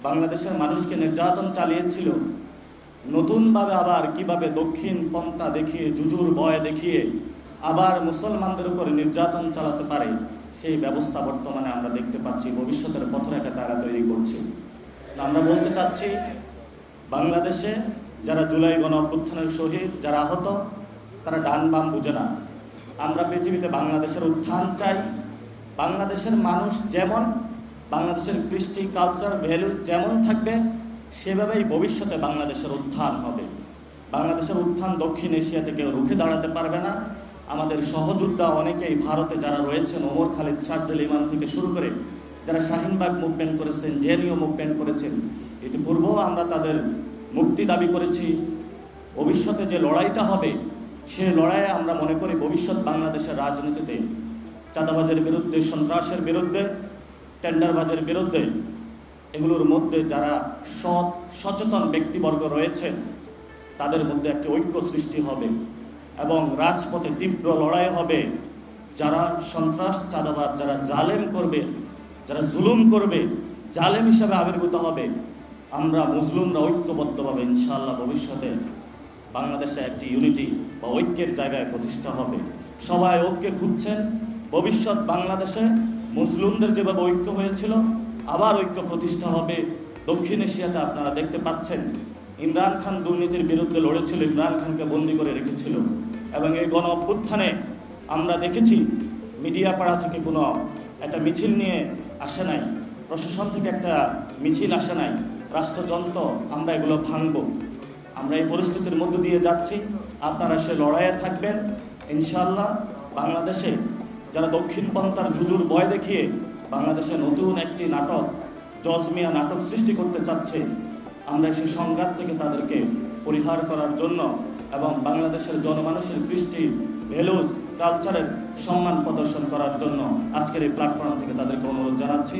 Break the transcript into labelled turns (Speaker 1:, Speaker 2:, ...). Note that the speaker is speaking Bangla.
Speaker 1: বাংলাদেশের মানুষকে নির্যাতন চালিয়েছিল, নতুনভাবে আবার কিভাবে দক্ষিণ পন্থা দেখিয়ে, জুজুর ভয় দেখিয়ে আবার মুসলমানদের উপরে নির্যাতন চালাতে পারে, সেই ব্যবস্থা বর্তমানে আমরা দেখতে পাচ্ছি। ভবিষ্যতের পথরেখা তারা তৈরি করছে। আমরা বলতে চাচ্ছি, বাংলাদেশে যারা জুলাই গণ অভ্যুত্থানের শহীদ, যারা আহত, তারা ডান বাম বুঝে না। আমরা পৃথিবীতে বাংলাদেশের উত্থান চাই। বাংলাদেশের মানুষ যেমন, বাংলাদেশের কৃষ্টি, কালচার, ভ্যালু যেমন থাকবে, সেভাবেই ভবিষ্যতে বাংলাদেশের উত্থান হবে। বাংলাদেশের উত্থান দক্ষিণ এশিয়াতে কেউ রুখে দাঁড়াতে পারবে না। আমাদের সহযোদ্ধা অনেকেই ভারতে যারা রয়েছেন, ওমর খালিদ, শারজিল ইমাম থেকে শুরু করে যারা শাহিনবাগ মুভমেন্ট করেছেন, জেএনইউ মুভমেন্ট করেছেন, ইতিপূর্বেও আমরা তাদের মুক্তি দাবি করেছি। ভবিষ্যতে যে লড়াইটা হবে, সে লড়াইয়ে আমরা মনে করি ভবিষ্যৎ বাংলাদেশের রাজনীতিতে চাঁদাবাজের বিরুদ্ধে, সন্ত্রাসের বিরুদ্ধে, টেন্ডারবাজের বিরুদ্ধে, এগুলোর মধ্যে যারা সৎ সচেতন ব্যক্তিবর্গ রয়েছেন, তাদের মধ্যে একটি ঐক্য সৃষ্টি হবে এবং রাজপথে তীব্র লড়াই হবে। যারা সন্ত্রাস, চাঁদাবাজ, যারা জালেম করবে, যারা জুলুম করবে, জালেম হিসাবে আবির্ভূত হবে, আমরা মুসলিমরা ঐক্যবদ্ধভাবে ইনশাআল্লাহ ভবিষ্যতে বাংলাদেশে একটি ইউনিটি বা ঐক্যের জায়গায় প্রতিষ্ঠা হবে। সবাই ঐক্যে খুঁজছেন। ভবিষ্যৎ বাংলাদেশে মুসলিমদের যেভাবে ঐক্য হয়েছিল, আবার ঐক্য প্রতিষ্ঠা হবে। দক্ষিণ এশিয়াতে আপনারা দেখতে পাচ্ছেন, ইমরান খান দুর্নীতির বিরুদ্ধে লড়েছিল, ইমরান খানকে বন্দি করে রেখেছিল। এবং এই গণ অভ্যুত্থানে আমরা দেখেছি, মিডিয়া পাড়া থেকে কোনো একটা মিছিল নিয়ে আসে নাই, প্রশাসন থেকে একটা মিছিল আসে নাই, রাষ্ট্রযন্ত্র, আমরা এগুলো ভাঙব। আমরা এই পরিস্থিতির মধ্য দিয়ে যাচ্ছি। আপনারা সে লড়াইয়ে থাকবেন ইনশাআল্লাহ। বাংলাদেশে যারা দক্ষিণ পন্থার জুজুর ভয় দেখিয়ে বাংলাদেশে নতুন একটি নাটক, জজমিয়া নাটক সৃষ্টি করতে চাচ্ছে, আমরা সেই সংঘাত থেকে তাদেরকে পরিহার করার জন্য এবং বাংলাদেশের জনমানুষের কৃষ্টি, ভ্যালুজ, কালচারের সম্মান প্রদর্শন করার জন্য আজকের এই প্ল্যাটফর্ম থেকে তাদেরকে অনুরোধ জানাচ্ছি।